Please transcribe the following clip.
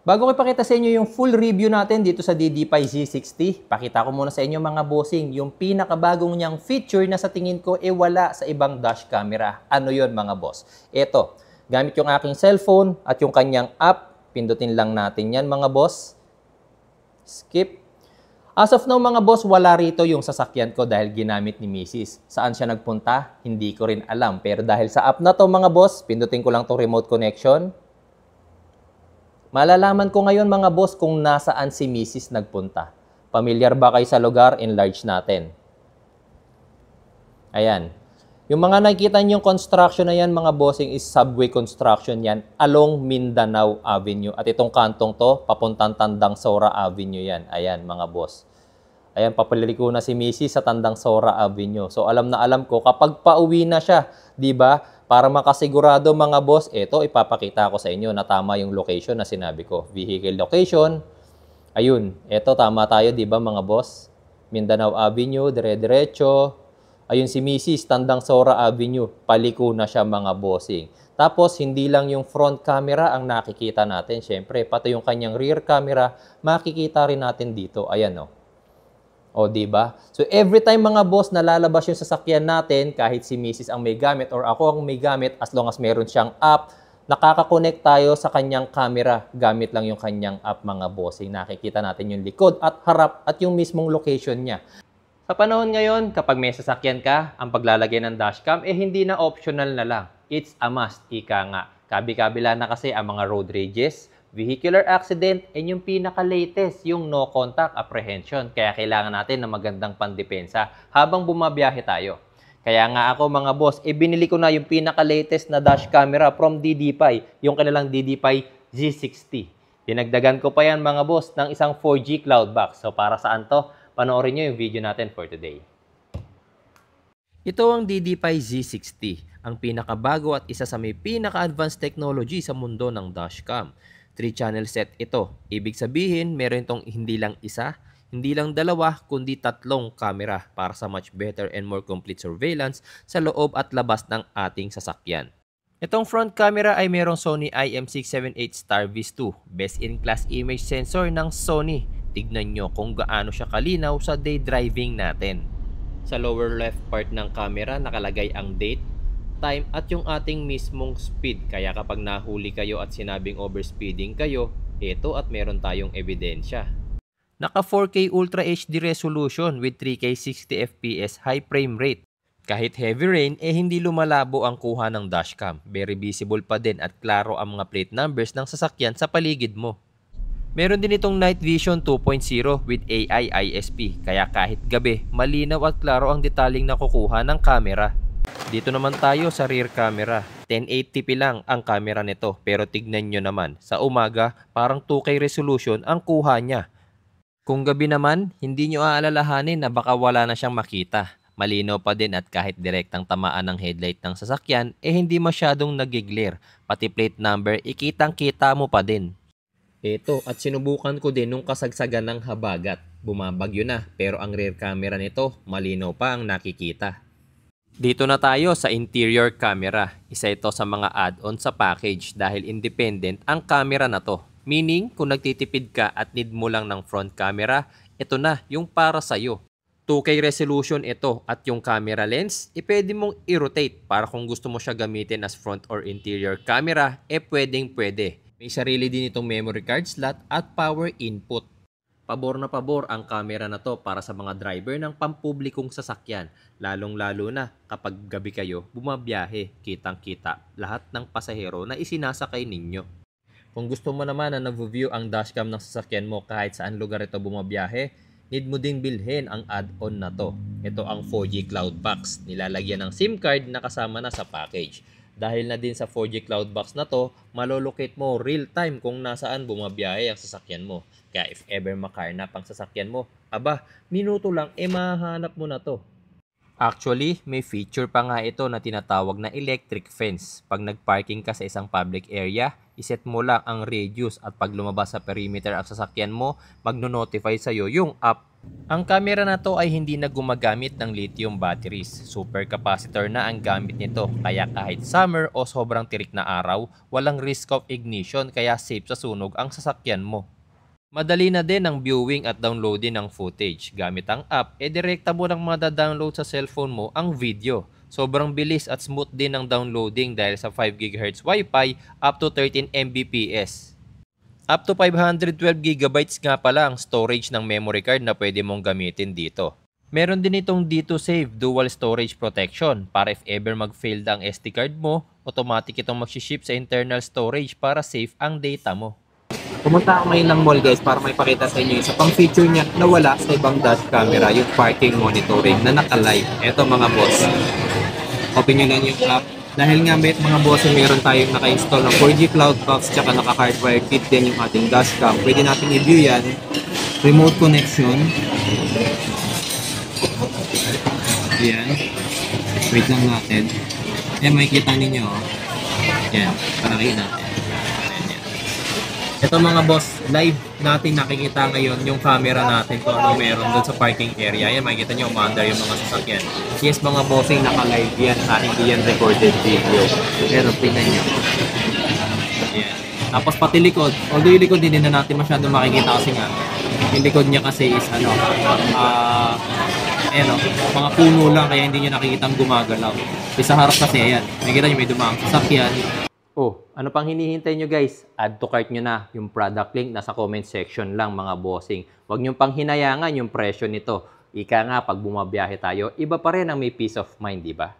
Bago ko ipakita sa inyo yung full review natin dito sa DD5 Z60, pakita ko muna sa inyo mga bossing, yung pinakabagong niyang feature na sa tingin ko wala sa ibang dash camera. Ano yon mga boss? Ito, gamit yung aking cellphone at yung kanyang app, pindutin lang natin yan mga boss. Skip. As of now mga boss, wala rito yung sasakyan ko dahil ginamit ni Mrs. Saan siya nagpunta? Hindi ko rin alam. Pero dahil sa app na to mga boss, pindutin ko lang tong remote connection. Malalaman ko ngayon mga boss kung nasaan si Mrs. nagpunta. Pamilyar ba kayo sa lugar? Enlarge natin. Ayan. Yung mga nakikita niyong construction na yan mga bossing is subway construction yan along Mindanao Avenue. At itong kantong to, papuntang Tandang Sora Avenue yan. Ayan mga boss. Ayan, papaliliko na si Mrs. sa Tandang Sora Avenue. So alam na alam ko kapag pauwi na siya, di ba? Para makasigurado mga boss, ito ipapakita ko sa inyo na tama yung location na sinabi ko. Vehicle location. Ayun, ito tama tayo, di ba mga boss? Mindanao Avenue, dire-diretso. Ayun si Mrs. Tandang Sora Avenue, paliko na siya mga bossing. Tapos hindi lang yung front camera ang nakikita natin, syempre pati yung kanyang rear camera makikita rin natin dito. Ayan oh. O, diba? So, every time mga boss na lalabas yung sasakyan natin, kahit si Mrs. ang may gamit or ako ang may gamit, as long as meron siyang app, nakaka-connect tayo sa kanyang camera. Gamit lang yung kanyang app mga bossing. Nakikita natin yung likod at harap at yung mismong location niya. Sa panahon ngayon, kapag may sasakyan ka, ang paglalagay ng dashcam, hindi na optional na lang. It's a must, ika nga. Kabi-kabila na kasi ang mga road rages, vehicular accident, and yung pinaka-latest, yung no contact apprehension. Kaya kailangan natin ng magandang pandepensa habang bumabiyahe tayo. Kaya nga ako mga boss, binili ko na yung pinaka-latest na dash camera from DD5, yung kanilang DD5 Z60. Dinagdagan ko pa yan mga boss ng isang 4G cloud box. So para saan to? Panoorin nyo yung video natin for today. Ito ang DD5 Z60, ang pinakabago at isa sa may pinaka-advanced technology sa mundo ng dashcam. 3-channel set ito. Ibig sabihin, meron itong hindi lang isa, hindi lang dalawa, kundi 3 camera para sa much better and more complete surveillance sa loob at labas ng ating sasakyan. Itong front camera ay merong Sony IM678 Starvis 2, best-in-class image sensor ng Sony. Tignan nyo kung gaano siya kalinaw sa day driving natin. Sa lower left part ng camera nakalagay ang date, time at yung ating mismong speed. Kaya kapag nahuli kayo at sinabing overspeeding kayo, ito at meron tayong ebidensya. Naka 4K Ultra HD resolution with 3K 60fps high frame rate. Kahit heavy rain, hindi lumalabo ang kuha ng dashcam. Very visible pa din at klaro ang mga plate numbers ng sasakyan sa paligid mo. Meron din itong Night Vision 2.0 with AI ISP. Kaya kahit gabi, malinaw at klaro ang detaling nakukuha ng camera. Dito naman tayo sa rear camera. 1080p lang ang camera nito pero tignan nyo naman, sa umaga parang 2K resolution ang kuha niya. Kung gabi naman, hindi nyo aalalahanin na baka wala na siyang makita. Malinaw pa din at kahit direktang tamaan ng headlight ng sasakyan, hindi masyadong nagiglare. Pati plate number, ikitang kita mo pa din. Ito, at sinubukan ko din nung kasagsagan ng habagat. Bumabagyo na pero ang rear camera nito, malinaw pa ang nakikita. Dito na tayo sa interior camera. Isa ito sa mga add-on sa package dahil independent ang camera na to. Meaning, kung nagtitipid ka at need mo lang ng front camera, ito na yung para sa'yo. 2K resolution ito at yung camera lens, pwede mong i-rotate para kung gusto mo siya gamitin as front or interior camera, pwedeng-pwede. May sarili din itong memory card slot at power input. Pabor na pabor ang camera na to para sa mga driver ng pampublikong sasakyan. Lalong-lalo na kapag gabi kayo bumabiyahe, kitang-kita lahat ng pasahero na isinasakay ninyo. Kung gusto mo naman na nag-view ang dashcam ng sasakyan mo kahit saan lugar ito bumabiyahe, need mo ding bilhin ang add-on na to. Ito ang 4G Cloud Box. Nilalagyan ng SIM card na kasama na sa package. Dahil na din sa 4G Cloud Box na to, malolocate mo real time kung nasaan bumabiyahe ang sasakyan mo. Kaya if ever makarnap ang sasakyan mo, aba, minuto lang, mahanap mo na to. Actually, may feature pa nga ito na tinatawag na electric fence. Pag nagparking ka sa isang public area, iset mo lang ang radius at pag lumabas sa perimeter ang sasakyan mo, magno-notify sa'yo yung app Ang camera na to ay hindi na gumagamit ng lithium batteries. Supercapacitor na ang gamit nito, kaya kahit summer o sobrang tirik na araw, walang risk of ignition kaya safe sa sunog ang sasakyan mo. Madali na din ang viewing at downloading ng footage. Gamit ang app, direkta mo lang mada-download sa cellphone mo ang video. Sobrang bilis at smooth din ang downloading dahil sa 5 GHz Wi-Fi up to 13 Mbps. Up to 512 GB nga pala ang storage ng memory card na pwede mong gamitin dito. Meron din itong D2 Save Dual Storage Protection para if ever mag-fail ang SD card mo, automatic itong mag-ship sa internal storage para safe ang data mo. Pumunta ako ngayon ng mall guys para may pakita sa inyo isa pang feature niya na wala sa ibang dash camera, yung parking monitoring na naka-live. Eto mga boss, open nyo lang yung app. Dahil nga mga boss, meron tayong naka-install ng 4G Cloud Box tsaka naka-hardwired fit din yung ating dashcam. Pwede natin i-view yan. Remote connection. Yan. Wait lang natin. Yan, makikita ninyo. Yan, parakiin natin. Ito mga boss, live natin nakikita ngayon yung camera natin kung ano meron doon sa parking area. Yan, makikita nyo, umaandar yung mga sasakyan. Yes, mga bossing, naka-live yan. Hindi yan recorded video. Pero tingnan nyo. Yan. Tapos pati likod. Although yung likod hindi na natin masyado makikita kasi nga. Yung likod niya kasi is mga puno lang kaya hindi nyo nakikita ang gumagalaw. Sa harap kasi, ayan. Makikita nyo may dumaang sasakyan. Oh, ano pang hinihintay nyo guys? Add to cart nyo na. Yung product link nasa comment section lang mga bossing. Huwag nyo pang hinayangan yung presyo nito. Ika nga, pag bumabiyahe tayo, iba pa rin ang may peace of mind, di ba?